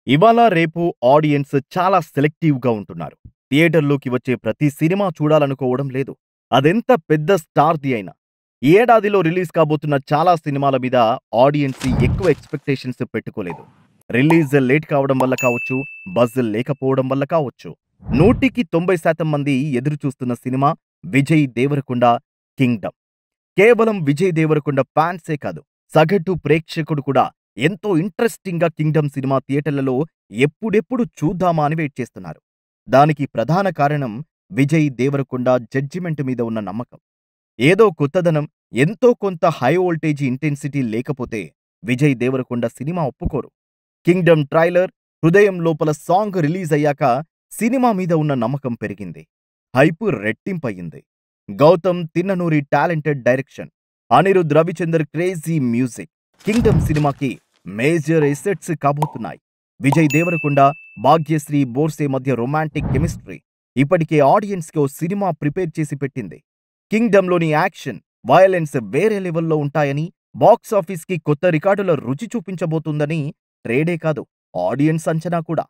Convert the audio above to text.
ఇవాళ రేపు ఆడియన్స్ చాలా సెలెక్టివ్‌గా ఉంటున్నారు. థియేటర్‌లోకి వచ్చే ప్రతి సినిమా చూడాలనుకోవడం లేదు. అదెంత పెద్ద స్టార్‌ది అయినా. ఈ ఏడాదిలో రిలీజ్ కాబోతున్న చాలా సినిమాల మీద ఆడియన్స్ ఎక్కువ ఎక్స్‌పెక్టేషన్స్ పెట్టుకోలేదు. రిలీజ్ లేట్ కావడం వల్ల కావచ్చు, బజ్ లేకపోవడం వల్ల కావచ్చు. 100కి 90% మంది ఎదురు చూస్తున్న సినిమా విజయ్ దేవరకొండ 'కింగ్డమ్'. కేవలం విజయ్ దేవరకొండ ఫ్యాన్సే కాదు, సగటు ప్రేక్షకుడు కూడా ఎంతో ఇంట్రెస్టింగ్‌గా 'కింగ్డమ్' సినిమా థియేటర్లలో ఎప్పుడెప్పుడు చూద్దామా అని వెయిట్ చేస్తున్నారు. దానికి ప్రధాన కారణం విజయ్ దేవరకొండ జడ్జిమెంట్ మీద ఉన్న నమ్మకం. ఏదో కొత్తదనం, ఎంతో కొంత హై వోల్టేజ్ ఇంటెన్సిటీ లేకపోతే విజయ్ దేవరకొండ సినిమా ఒప్పుకోరు. 'కింగ్డమ్' ట్రైలర్, 'హృదయం లోపల' సాంగ్ రిలీజ్ అయ్యాక సినిమా మీద ఉన్న నమ్మకం పెరిగింది. హైప్ రెట్టింపయింది. Gautam Tinnanuri talented direction, Anirudh Ravichander crazy music 'Kingdom' సినిమాకి మేజర్ ఎసెట్స్ కాబోతున్నాయి. విజయ్ దేవరకొండ, భాగ్యశ్రీ బోర్సే మధ్య రొమాంటిక్ కెమిస్ట్రీ ఇప్పటికే ఆడియన్స్‌కి ఓ సినిమా ప్రిపేర్ చేసి పెట్టింది. 'కింగ్డమ్‌లోని యాక్షన్, వయలెన్స్ వేరే లెవెల్‌లో ఉంటాయని, బాక్సాఫీస్‌కి కొత్త రికార్డుల రుచి చూపించబోతుందని ట్రేడే కాదు, ఆడియన్స్ అంచనా కూడా.